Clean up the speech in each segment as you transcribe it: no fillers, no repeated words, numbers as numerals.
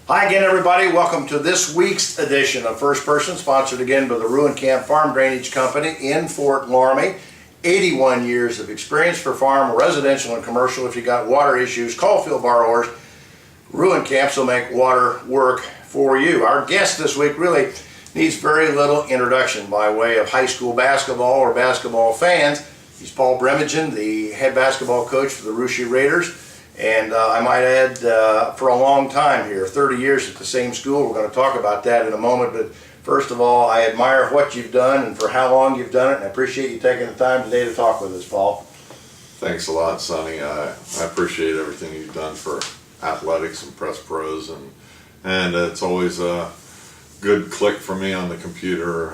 Hi again, everybody. Welcome to this week's edition of First Person, sponsored again by the Ruin Camp Farm Drainage Company in Fort Laramie. 81 years of experience for farm, residential, and commercial. If you got water issues, call field borrowers. Ruin Camps will make water work for you. Our guest this week really needs very little introduction by way of high school basketball or basketball fans. He's Paul Bremigan, the head basketball coach for the Russia Raiders. And I might add, for a long time here, 30 years at the same school. We're going to talk about that in a moment. But first of all, I admire what you've done and for how long you've done it. And I appreciate you taking the time today to talk with us, Paul. Thanks a lot, Sonny. I appreciate everything you've done for athletics and press pros. And it's always a good click for me on the computer,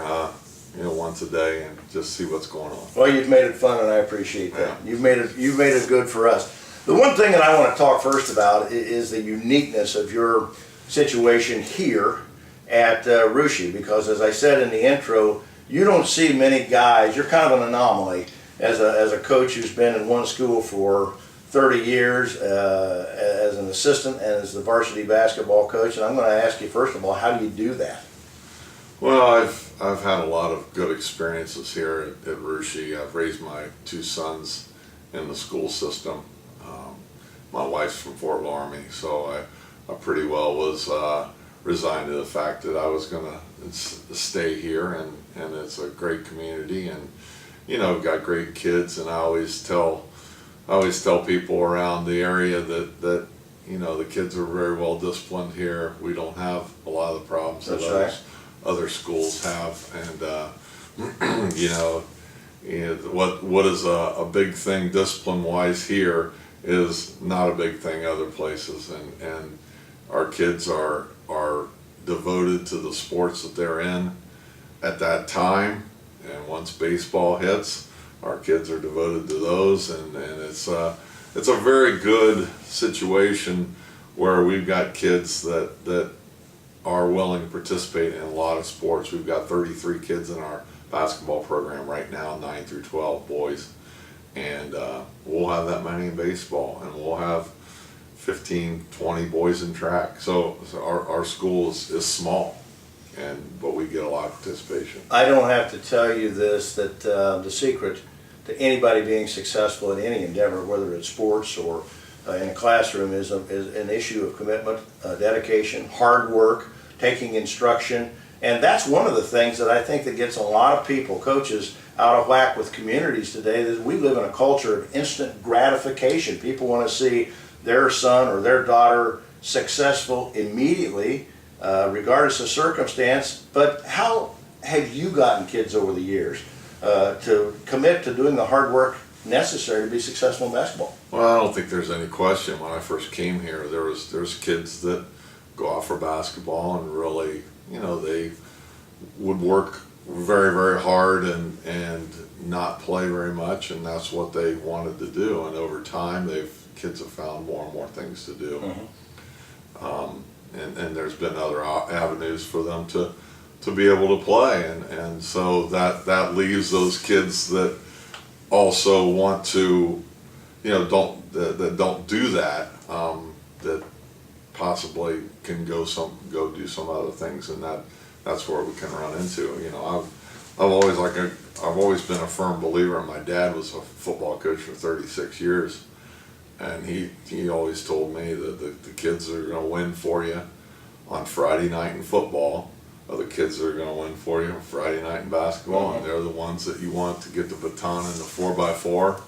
once a day and just see what's going on. Well, you've made it fun, and I appreciate that. Yeah. You've made it good for us. The one thing that I want to talk first about is the uniqueness of your situation here at Russia, because as I said in the intro, you don't see many guys. You're kind of an anomaly as a coach who's been in one school for 30 years as an assistant and as the varsity basketball coach. And I'm going to ask you first of all, how do you do that? Well, I've had a lot of good experiences here at Russia. I've raised my two sons in the school system. My wife's from Fort Laramie, so I pretty well was resigned to the fact that I was going to stay here, and it's a great community, and we've got great kids, and I always tell people around the area that the kids are very well disciplined here. We don't have a lot of the problems that other schools have, and what is a big thing discipline-wise here is not a big thing other places, and our kids are devoted to the sports that they're in at that time, and once baseball hits, our kids are devoted to those, and it's a very good situation where we've got kids that are willing to participate in a lot of sports. We've got 33 kids in our basketball program right now, 9 through 12 boys. And we'll have that many in baseball, and we'll have 15, 20 boys in track. So our school is small, but we get a lot of participation. I don't have to tell you this, that the secret to anybody being successful in any endeavor, whether it's sports or in a classroom, is an issue of commitment, dedication, hard work, taking instruction. And that's one of the things that I think that gets a lot of people, coaches, out of whack with communities today. That we live in a culture of instant gratification. People want to see their son or their daughter successful immediately, regardless of circumstance. But how have you gotten kids over the years to commit to doing the hard work necessary to be successful in basketball? Well, I don't think there's any question. When I first came here, there's kids that go out for basketball and really, they would work very, very hard and not play very much, and that's what they wanted to do. And over time, kids have found more and more things to do. Mm-hmm. And there's been other avenues for them to be able to play, and so that leaves those kids that also want to, don't do that, that possibly can go do some other things, and that's where we can run into. I've always been a firm believer, and my dad was a football coach for 36 years, and he always told me that the kids are going to win for you on Friday night in football, or the kids are going to win for you on Friday night in basketball, and they're the ones that you want to get the baton in the 4x4,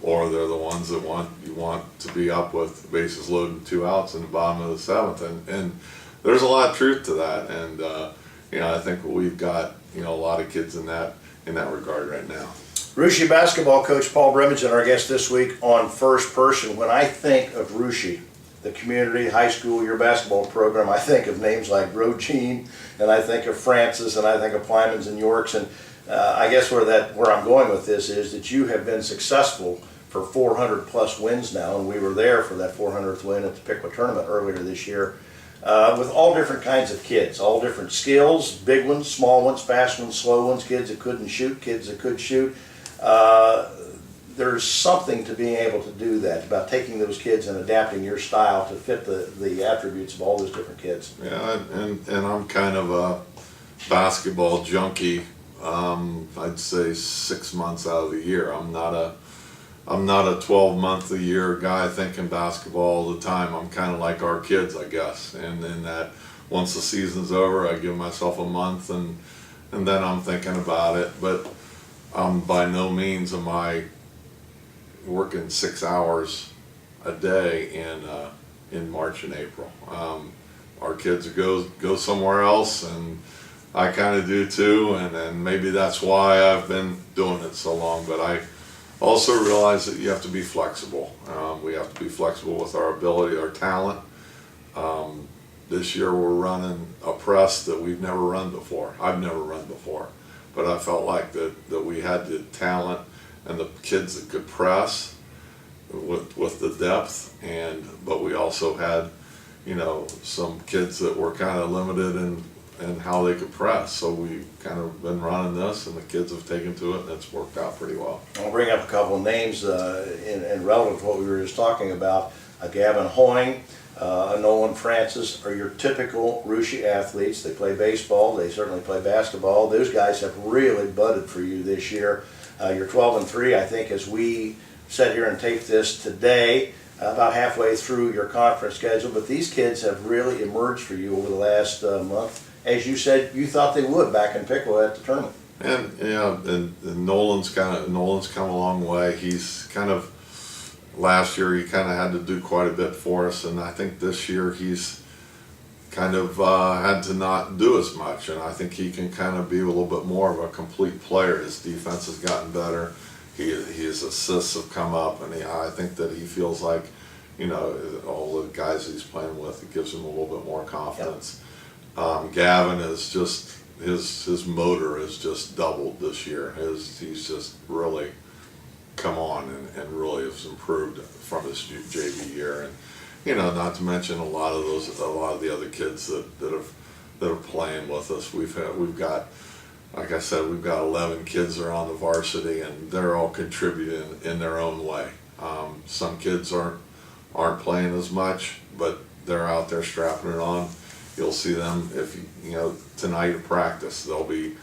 or they're the ones that you want to be up with bases loaded and 2 outs in the bottom of the 7th, and there's a lot of truth to that, and I think we've got a lot of kids in that regard right now. Russia basketball coach Paul Bremigan, our guest this week on First Person. When I think of Russia, the community, high school, your basketball program, I think of names like Brogene, and I think of Francis, and I think of Plymans and Yorks, and I guess where I'm going with this is that you have been successful for 400 plus wins now, and we were there for that 400th win at the Piqua tournament earlier this year, with all different kinds of kids, all different skills, big ones, small ones, fast ones, slow ones, kids that couldn't shoot, kids that could shoot. there's something to being able to do that, about taking those kids and adapting your style to fit the attributes of all those different kids. Yeah, and I'm kind of a basketball junkie. I'd say 6 months out of the year. I'm not a 12-month a year guy thinking basketball all the time. I'm kind of like our kids, I guess. And then that once the season's over, I give myself a month, and then I'm thinking about it. But by no means am I working 6 hours a day in March and April. Our kids go somewhere else, and I kind of do too, and maybe that's why I've been doing it so long. But I also realize that you have to be flexible. We have to be flexible with our ability, our talent. This year we're running a press that we've never run before. I've never run before, but I felt like that we had the talent and the kids that could press with the depth, but we also had, some kids that were kind of limited in how they could press. So we've kind of been running this, and the kids have taken to it, and it's worked out pretty well. I'll bring up a couple of names in relative to what we were just talking about. Gavin Hoying, Nolan Francis are your typical Russia athletes. They play baseball, they certainly play basketball. Those guys have really budded for you this year. You're 12-3, I think, as we sit here and tape this today, about halfway through your conference schedule. But these kids have really emerged for you over the last month, as you said you thought they would back in Pickle at the tournament. And and Nolan's come a long way. He's kind of, last year he kind of had to do quite a bit for us, and I think this year he's kind of had to not do as much, and I think he can kind of be a little bit more of a complete player. His defense has gotten better. His assists have come up, and I think that he feels like, all the guys he's playing with, it gives him a little bit more confidence. Yep. Gavin is just, his motor has just doubled this year. He's just really come on and really has improved from his JV year, and not to mention a lot of the other kids that are playing with us. We've got, like I said, we've got 11 kids that are on the varsity, and they're all contributing in their own way. Some kids aren't playing as much, but they're out there strapping it on. You'll see them tonight at practice. They'll be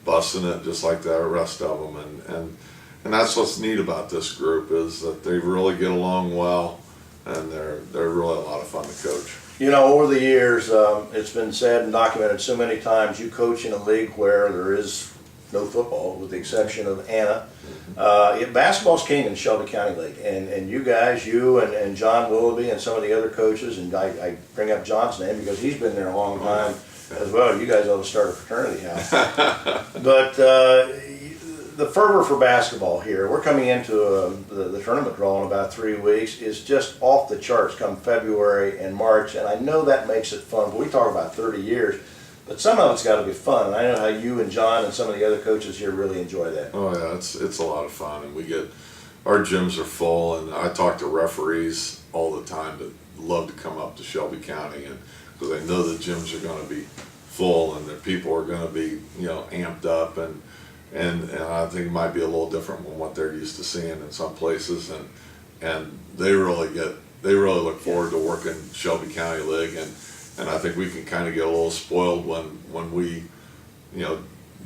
busting it just like the rest of them, and that's what's neat about this group, is that they really get along well, and they're really a lot of fun to coach. Over the years, it's been said and documented so many times, you coach in a league where there is no football, with the exception of Anna. Basketball's king in Shelby County League, and you guys, you and John Willoughby and some of the other coaches, and I bring up John's name because he's been there a long time as well. You guys ought to start a fraternity house. But the fervor for basketball here, we're coming into the tournament draw in about 3 weeks, is just off the charts come February and March, and I know that makes it fun. But we talk about 30 years, but some of it's got to be fun, and I know how you and John and some of the other coaches here really enjoy that. Oh yeah, it's a lot of fun, and our gyms are full, and I talk to referees all the time that love to come up to Shelby County, and because they know the gyms are going to be full, and that people are going to be amped up, and I think it might be a little different from what they're used to seeing in some places, and they really look forward to working Shelby County League, and I think we can kind of get a little spoiled when we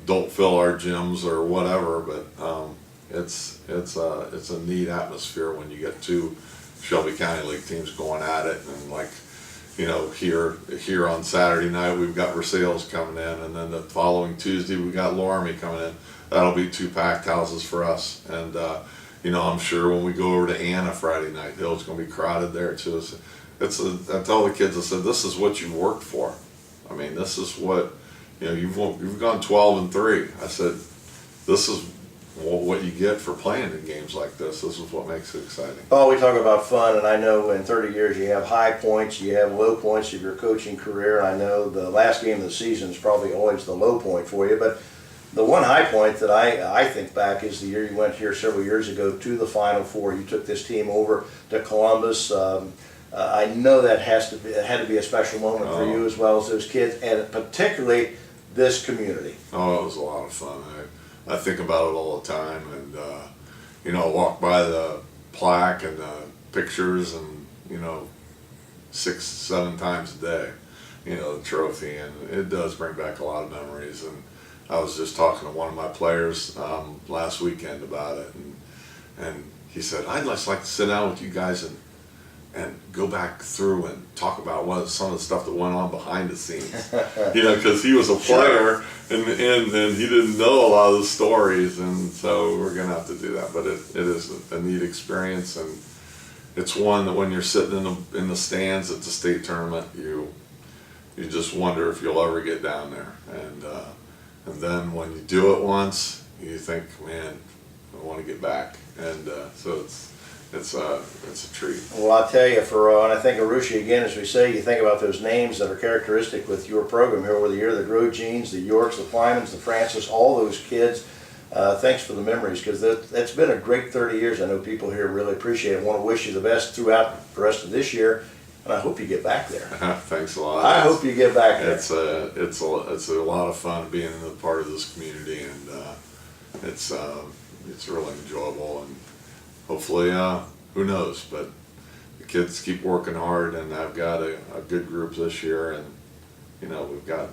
don't fill our gyms or whatever, but it's a neat atmosphere when you get two Shelby County League teams going at it, and like here on Saturday night we've got Versailles coming in, and then the following Tuesday we got Loramie coming in. That'll be 2 packed houses for us, and I'm sure when we go over to Anna Friday night, it's going to be crowded there too. I tell the kids, I said, this is what you worked for. I mean, this is what you've gone 12-3. I said, this is what you get for playing in games like this. This is what makes it exciting. Oh, we talk about fun, and I know in 30 years you have high points, you have low points of your coaching career. I know the last game of the season is probably always the low point for you, but the one high point that I think back is the year you went here several years ago to the Final Four. You took this team over to Columbus. I know that it had to be a special moment for you as well as those kids, and particularly this community. Oh, it was a lot of fun. I think about it all the time, and walk by the plaque and the pictures and, 6-7 times a day, the trophy, and it does bring back a lot of memories. And I was just talking to one of my players last weekend about it, and he said, I'd just like to sit down with you guys and go back through and talk about some of the stuff that went on behind the scenes, because he was a player and he didn't know a lot of the stories, and so we're gonna have to do that. But it is a neat experience, and it's one that when you're sitting in the stands at the state tournament, you just wonder if you'll ever get down there, and then when you do it once, you think, man, I want to get back, and so it's a treat. Well, I tell you, and I think of Russia again, as we say, you think about those names that are characteristic with your program here over the year, the Grosjeans, the Yorks, the Flymans, the Francis, all those kids. Thanks for the memories, because that's been a great 30 years. I know people here really appreciate it. I want to wish you the best throughout the rest of this year, and I hope you get back there. Thanks a lot. I hope you get back there. It's a lot of fun being a part of this community, and it's really enjoyable, and hopefully, who knows, but the kids keep working hard, and I've got a good group this year, and we've got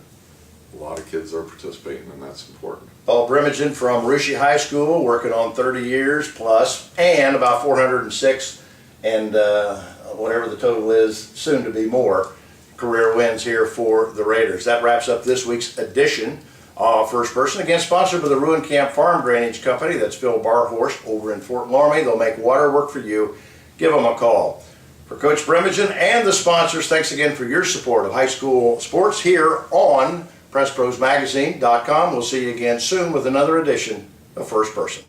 a lot of kids that are participating, and that's important. Paul Bremigan from Russia High School, working on 30 years plus, and about 406, and whatever the total is, soon to be more, career wins here for the Raiders. That wraps up this week's edition of First Person, again sponsored by the Ruin Camp Farm Drainage Company. That's Phil Barhorst over in Fort Laramie. They'll make water work for you. Give them a call. For Coach Bremigan and the sponsors, thanks again for your support of high school sports here on PressProsMagazine.com. We'll see you again soon with another edition of First Person.